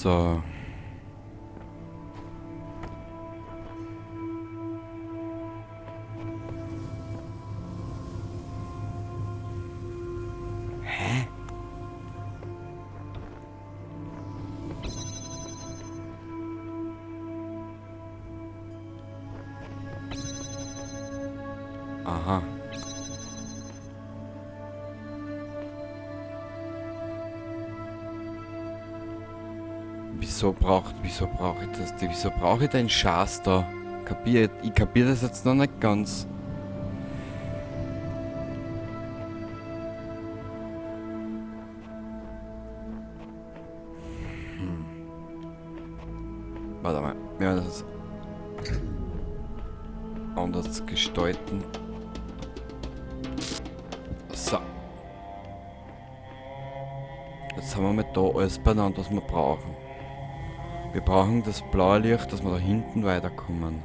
So. Hä? Aha. Wieso brauche ich das? Wieso brauche ich den Schaß da? Ich kapiere das jetzt noch nicht ganz. Warte mal, wir werden das anders gestalten. So. Jetzt haben wir mit da alles benannt, was wir brauchen. Wir brauchen das blaue Licht, dass wir da hinten weiterkommen.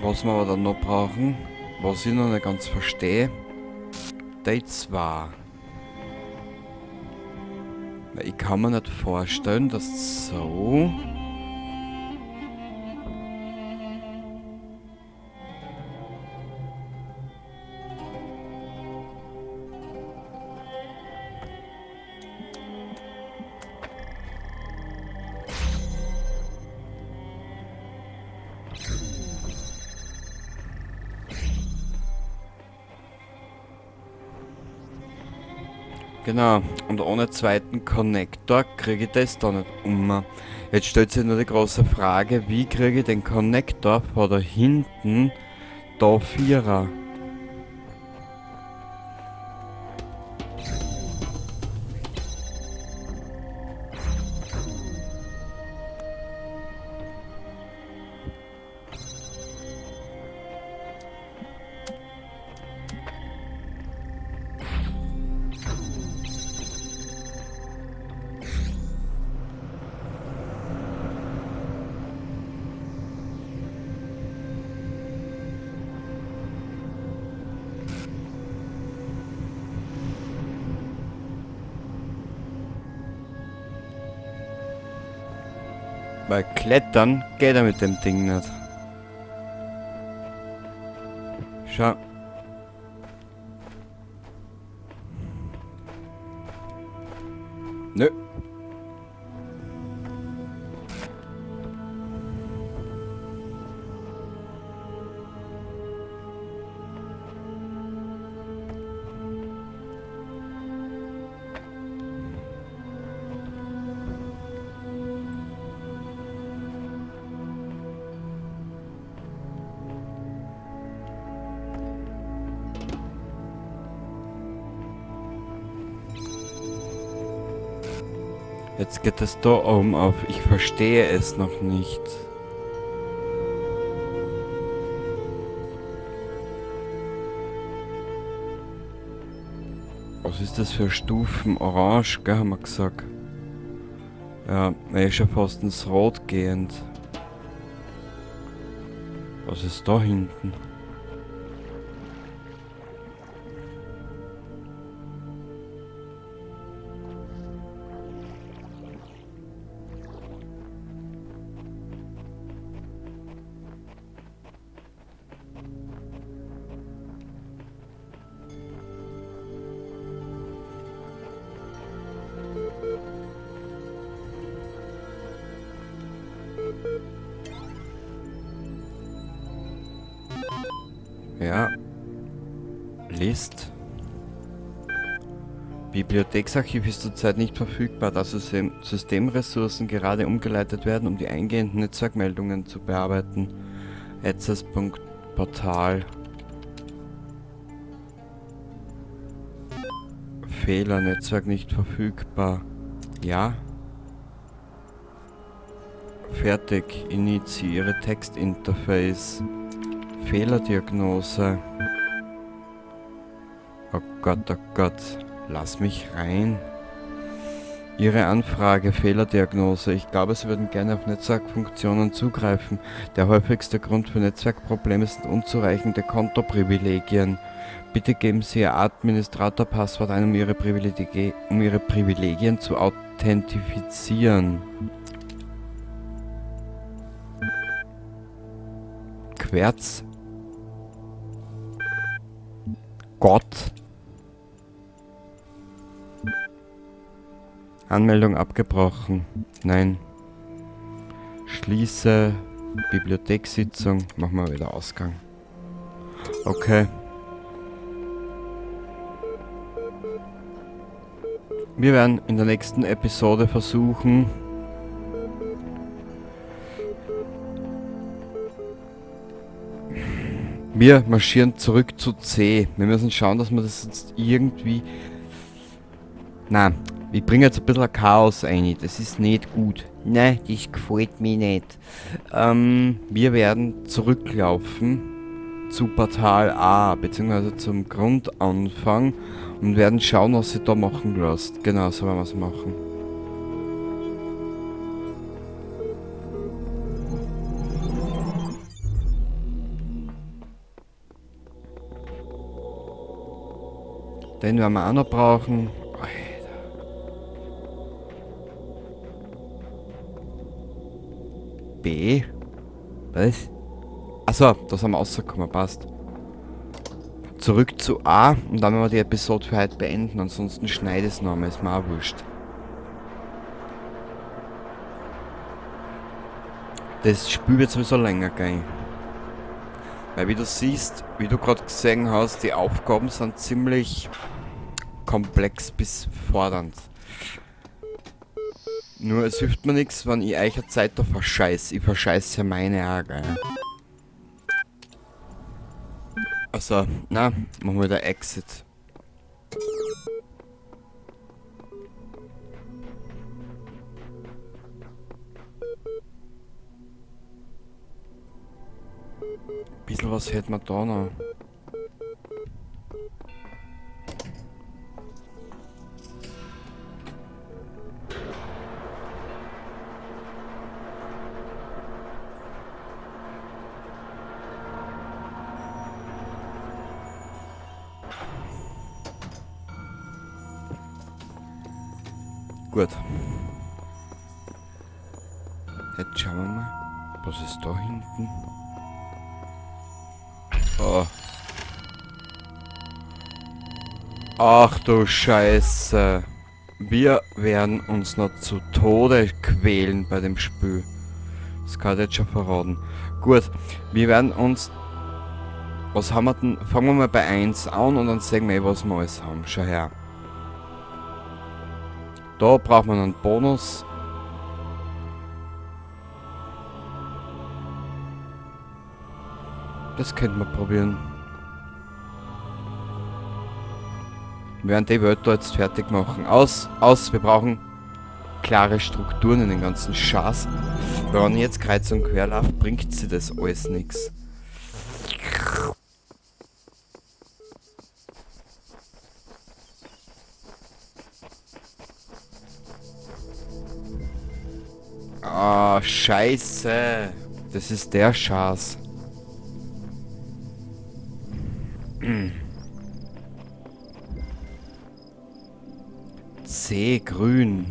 Was wir aber dann noch brauchen, was ich noch nicht ganz verstehe, die zwei. Weil ich kann mir nicht vorstellen, dass so... Genau, und ohne zweiten Connector kriege ich das da nicht um. Jetzt stellt sich nur die große Frage, wie kriege ich den Connector von da hinten da Vierer? Weil klettern geht ja mit dem Ding nicht. Schau. Nö. Jetzt geht es da oben auf. Ich verstehe es noch nicht. Was ist das für Stufen? Orange, gell, haben wir gesagt. Ja, er ist schon fast ins Rot gehend. Was ist da hinten? Ja. List. Bibliotheksarchiv ist zurzeit nicht verfügbar, da Systemressourcen gerade umgeleitet werden, um die eingehenden Netzwerkmeldungen zu bearbeiten. Access.portal. Fehler, Netzwerk nicht verfügbar. Ja. Fertig. Initiiere Textinterface. Fehlerdiagnose. Oh Gott, lass mich rein. Ihre Anfrage, Fehlerdiagnose. Ich glaube, Sie würden gerne auf Netzwerkfunktionen zugreifen. Der häufigste Grund für Netzwerkprobleme sind unzureichende Kontoprivilegien. Bitte geben Sie Ihr Administratorpasswort ein, um Ihre Privilegien zu authentifizieren. Querz. Gott. Anmeldung abgebrochen. Nein. Schließe Bibliothekssitzung. Machen wir wieder Ausgang. Okay. Wir werden in der nächsten Episode versuchen, wir marschieren zurück zu C. Wir müssen schauen, dass wir das jetzt irgendwie... Nein, ich bringe jetzt ein bisschen Chaos ein. Das ist nicht gut. Nein, das gefällt mir nicht. Wir werden zurücklaufen zu Portal A, beziehungsweise zum Grundanfang und werden schauen, was sie da machen lässt. Genau, so werden wir es machen. Den werden wir auch noch brauchen. B? Was? Achso, da sind wir rausgekommen, passt. Zurück zu A und dann werden wir die Episode für heute beenden, ansonsten schneide ich es nochmal, ist mir auch wurscht. Das Spiel wird sowieso länger gehen. Weil wie du siehst, wie du gerade gesehen hast, die Aufgaben sind ziemlich komplex bis fordernd. Nur es hilft mir nichts, wenn ich euch eine Zeit da verscheiß. Ich verscheiße ja meine auch, gell. Also, na, machen wir wieder Exit. Bisschen was hätten wir da noch. Gut. Jetzt schauen wir mal. Was ist da hinten? Oh. Ach du Scheiße. Wir werden uns noch zu Tode quälen bei dem Spiel. Das kann ich jetzt schon verraten. Gut, wir werden uns... Was haben wir denn? Fangen wir mal bei 1 an und dann sehen wir, was wir alles haben. Schau her. Da braucht man einen Bonus. Das könnte man probieren. Wir werden die Welt da jetzt fertig machen. Aus, wir brauchen klare Strukturen in den ganzen Schatz. Wenn ich jetzt kreuz und quer laufe, bringt sie das alles nichts. Ah, Scheiße. Das ist der Schatz. C, grün.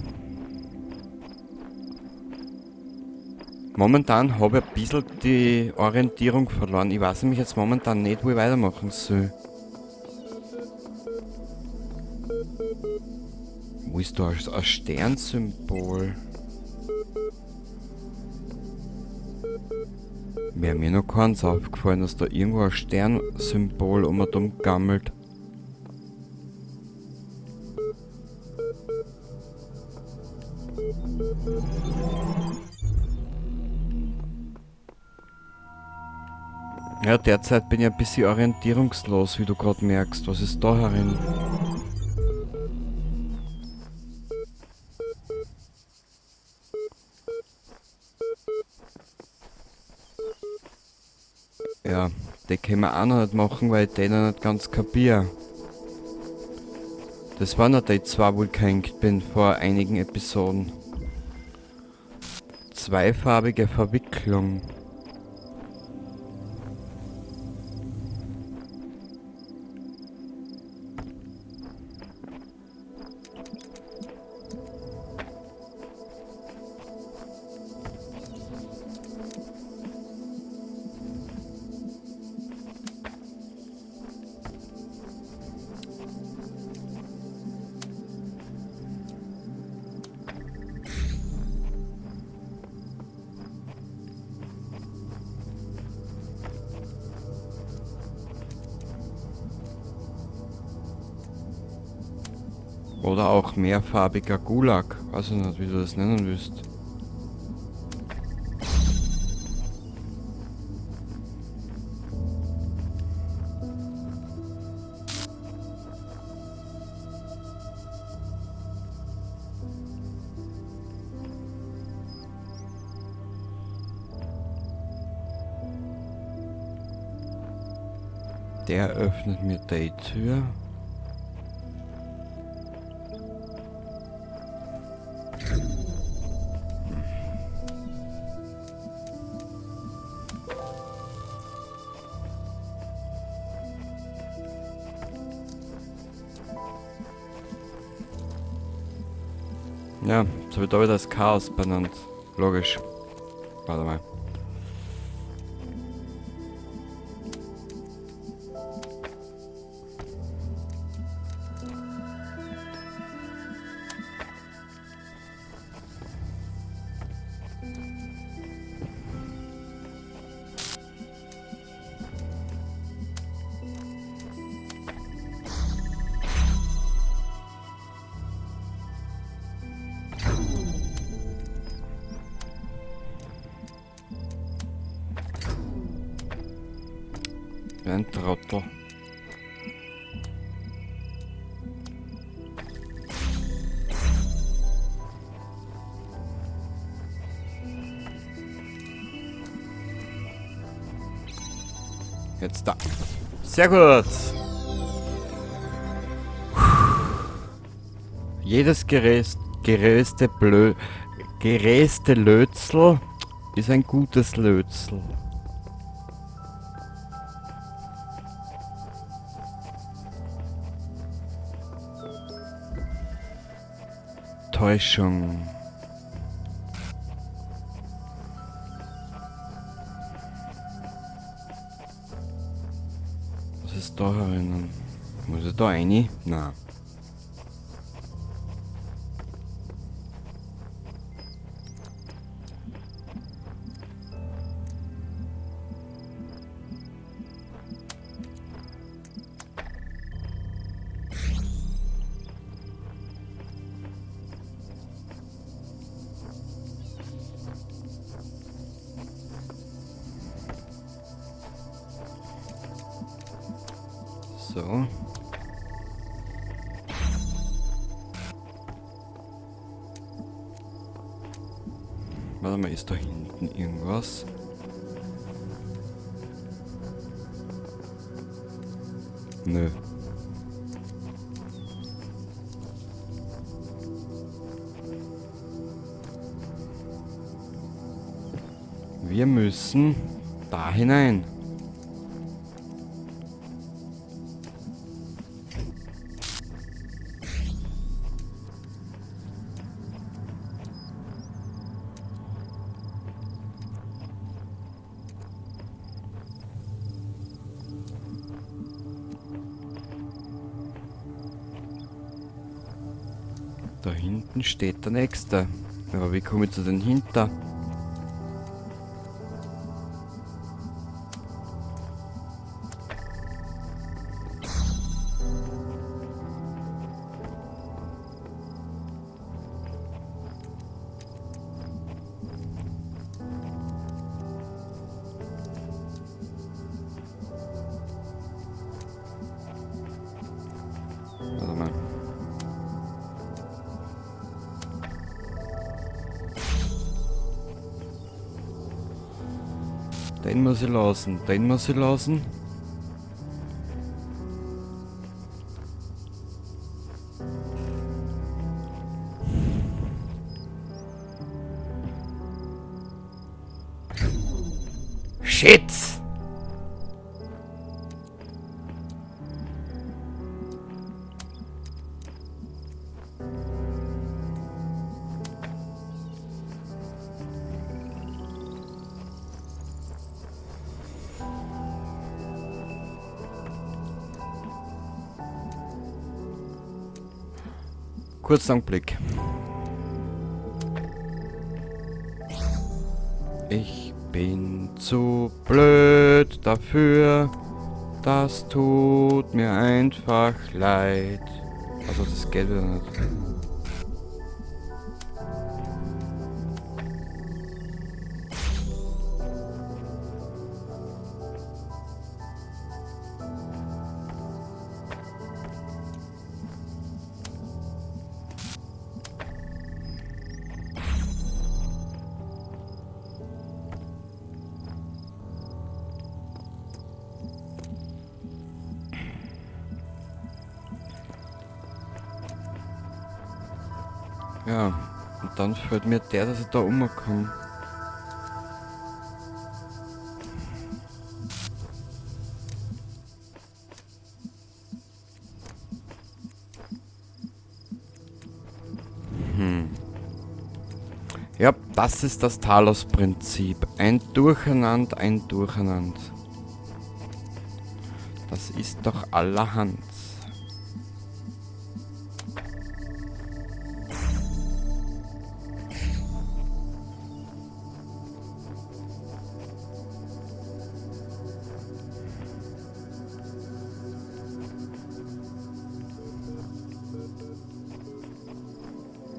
Momentan habe ich ein bisschen die Orientierung verloren. Ich weiß nämlich jetzt momentan nicht, wo ich weitermachen soll. Wo ist da ein Sternsymbol? Wäre mir noch keins aufgefallen, dass da irgendwo ein Sternsymbol um und um gammelt. Ja, derzeit bin ich ein bisschen orientierungslos, wie du gerade merkst. Was ist da herin? Ja, die können wir auch noch nicht machen, weil ich den noch nicht ganz kapiere. Das waren noch die zwei, wo ich gehängt bin vor einigen Episoden. Zweifarbige Verwicklung. Oder auch mehrfarbiger Gulag. Weiß ich nicht, wie du das nennen willst. Der öffnet mir die Tür. Ja, jetzt habe ich da wieder das Chaos benannt. Logisch. Warte mal. Ein Trottel. Jetzt da. Sehr gut. Jedes geräste Lötzl ist ein gutes Lötzl. Täuschung. Was ist da herinnen? Muss ich da rein? Nein. So. Warte mal, ist da hinten irgendwas? Nö. Wir müssen da hinein. Da hinten steht der nächste. Aber wie komme ich zu den hinter? Warte mal. Den muss ich lassen, den muss ich lassen. Shit! Kurzen Blick. Ich bin zu blöd dafür. Das tut mir einfach leid. Also das geht wieder nicht. Ja, und dann fällt mir der, dass ich da umkomme. Ja, das ist das Talos-Prinzip. Ein Durcheinander, ein Durcheinander. Das ist doch allerhand.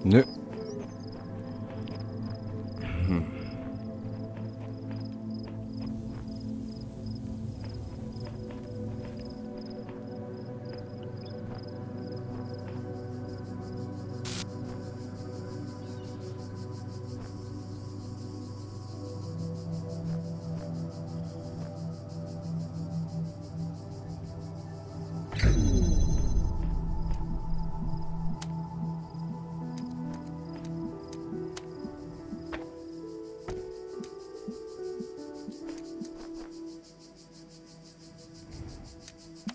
Nö,